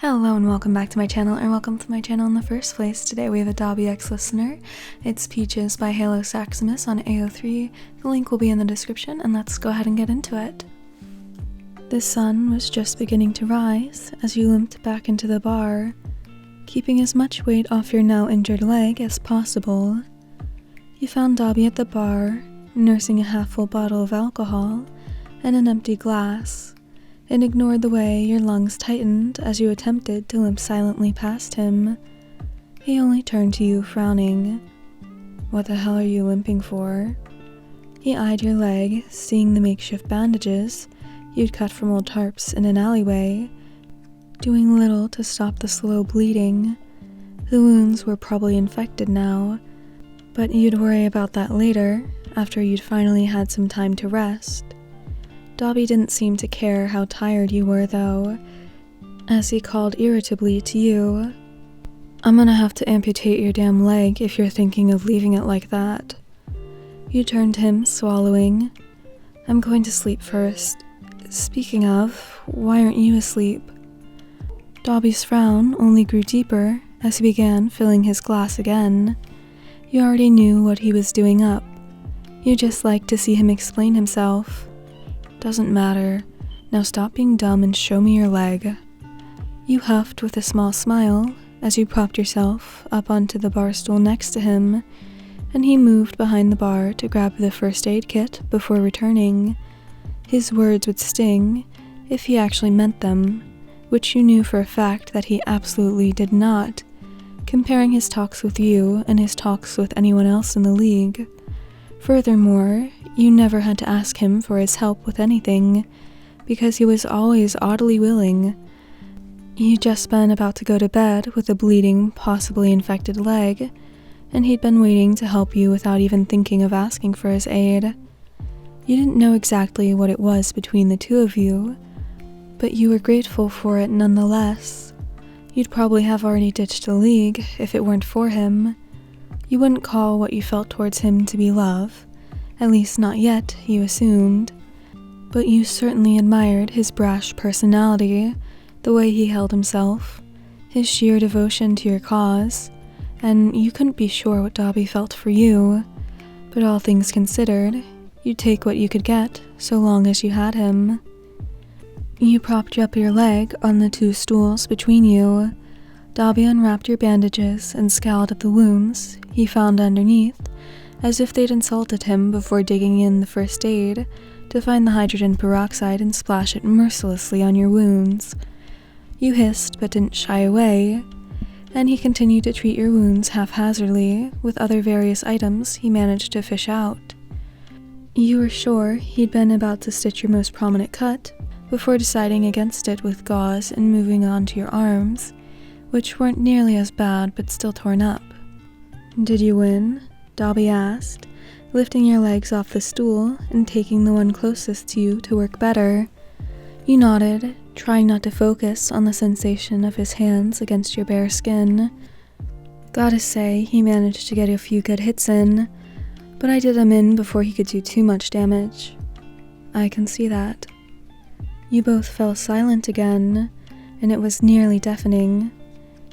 Hello and welcome back to my channel, or welcome to my channel in the first place. Today we have a Dabi X listener. It's Peaches by Halo Saximus on AO3. The link will be in the description, and let's go ahead and get into it. The sun was just beginning to rise as you limped back into the bar, keeping as much weight off your now injured leg as possible. You found Dabi at the bar, nursing a half-full bottle of alcohol and an empty glass, and ignored the way your lungs tightened as you attempted to limp silently past him. He only turned to you, frowning. "What the hell are you limping for?" He eyed your leg, seeing the makeshift bandages you'd cut from old tarps in an alleyway, doing little to stop the slow bleeding. The wounds were probably infected now, but you'd worry about that later, after you'd finally had some time to rest. Dabi didn't seem to care how tired you were, though, as he called irritably to you. "I'm gonna have to amputate your damn leg if you're thinking of leaving it like that." You turned to him, swallowing. "I'm going to sleep first. Speaking of, why aren't you asleep?" Dabi's frown only grew deeper as he began filling his glass again. You already knew what he was doing up. You just liked to see him explain himself. "Doesn't matter. Now stop being dumb and show me your leg." You huffed with a small smile as you propped yourself up onto the bar stool next to him, and he moved behind the bar to grab the first aid kit before returning. His words would sting if he actually meant them, which you knew for a fact that he absolutely did not, comparing his talks with you and his talks with anyone else in the league. Furthermore, you never had to ask him for his help with anything, because he was always oddly willing. You'd just been about to go to bed with a bleeding, possibly infected leg, and he'd been waiting to help you without even thinking of asking for his aid. You didn't know exactly what it was between the two of you, but you were grateful for it nonetheless. You'd probably have already ditched the league if it weren't for him. You wouldn't call what you felt towards him to be love, at least not yet, you assumed, but you certainly admired his brash personality, the way he held himself, his sheer devotion to your cause, and you couldn't be sure what Dabi felt for you, but all things considered, you'd take what you could get so long as you had him. You propped up your leg on the two stools between you. Dabi unwrapped your bandages and scowled at the wounds he found underneath, as if they'd insulted him before digging in the first aid to find the hydrogen peroxide and splash it mercilessly on your wounds. You hissed but didn't shy away, and he continued to treat your wounds haphazardly with other various items he managed to fish out. You were sure he'd been about to stitch your most prominent cut before deciding against it with gauze and moving on to your arms, which weren't nearly as bad but still torn up. "Did you win?" Dabi asked, lifting your legs off the stool and taking the one closest to you to work better. You nodded, trying not to focus on the sensation of his hands against your bare skin. "Gotta say, he managed to get a few good hits in, but I did him in before he could do too much damage." "I can see that." You both fell silent again, and it was nearly deafening.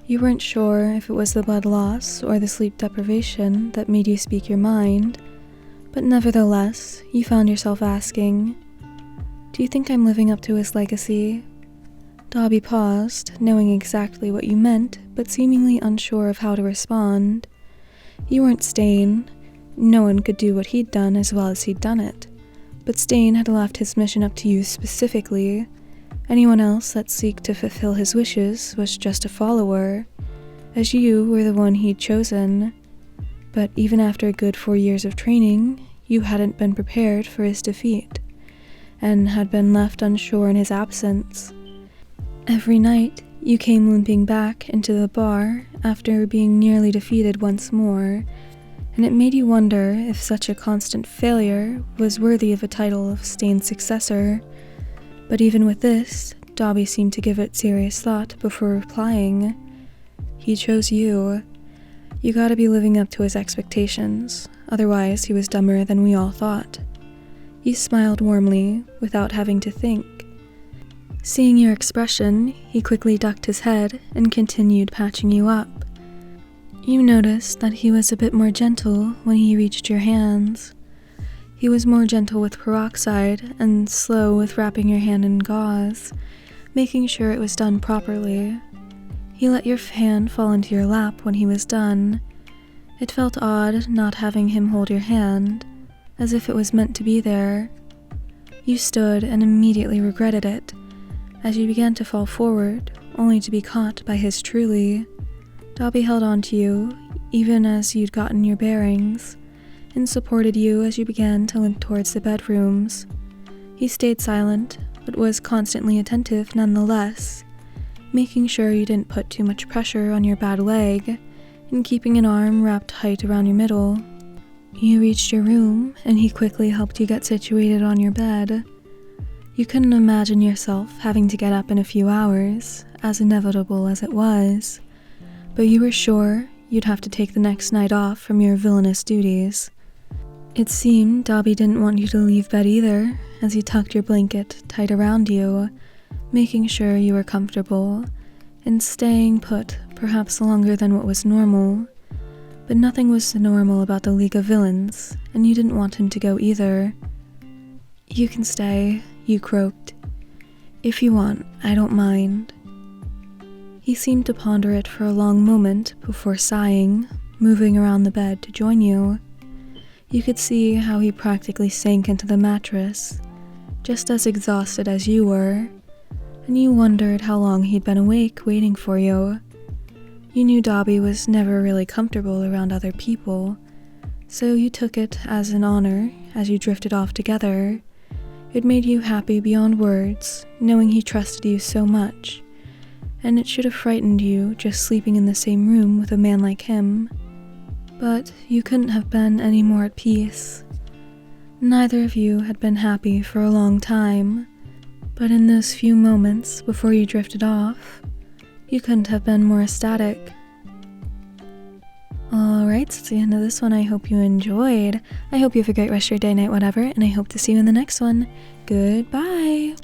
You weren't sure if it was the blood loss or the sleep deprivation that made you speak your mind, but nevertheless, you found yourself asking, "Do you think I'm living up to his legacy?" Dabi paused, knowing exactly what you meant, but seemingly unsure of how to respond. You weren't Stain. No one could do what he'd done as well as he'd done it, but Stain had left his mission up to you specifically. Anyone else that seeked to fulfill his wishes was just a follower, as you were the one he'd chosen. But even after a good 4 years of training, you hadn't been prepared for his defeat, and had been left unsure in his absence. Every night, you came limping back into the bar after being nearly defeated once more, and it made you wonder if such a constant failure was worthy of a title of Stain's successor. But even with this, Dabi seemed to give it serious thought before replying. "He chose you. You gotta be living up to his expectations, otherwise he was dumber than we all thought." You smiled warmly, without having to think. Seeing your expression, he quickly ducked his head and continued patching you up. You noticed that he was a bit more gentle when he reached your hands. He was more gentle with peroxide and slow with wrapping your hand in gauze, making sure it was done properly. He let your hand fall into your lap when he was done. It felt odd not having him hold your hand, as if it was meant to be there. You stood and immediately regretted it, as you began to fall forward, only to be caught by his truly. Dabi held on to you, even as you'd gotten your bearings, and supported you as you began to limp towards the bedrooms. He stayed silent, but was constantly attentive nonetheless, making sure you didn't put too much pressure on your bad leg, and keeping an arm wrapped tight around your middle. You reached your room, and he quickly helped you get situated on your bed. You couldn't imagine yourself having to get up in a few hours, as inevitable as it was, but you were sure you'd have to take the next night off from your villainous duties. It seemed Dabi didn't want you to leave bed either, as he tucked your blanket tight around you, making sure you were comfortable, and staying put perhaps longer than what was normal. But nothing was normal about the League of Villains, and you didn't want him to go either. "You can stay," you croaked. "If you want, I don't mind." He seemed to ponder it for a long moment before sighing, moving around the bed to join you. You could see how he practically sank into the mattress, just as exhausted as you were, and you wondered how long he'd been awake waiting for you. You knew Dabi was never really comfortable around other people, so you took it as an honor as you drifted off together. It made you happy beyond words, knowing he trusted you so much, and it should have frightened you just sleeping in the same room with a man like him. But you couldn't have been any more at peace. Neither of you had been happy for a long time, but in those few moments before you drifted off, you couldn't have been more ecstatic. Alright, so that's the end of this one. I hope you enjoyed. I hope you have a great rest of your day, night, whatever, and I hope to see you in the next one. Goodbye!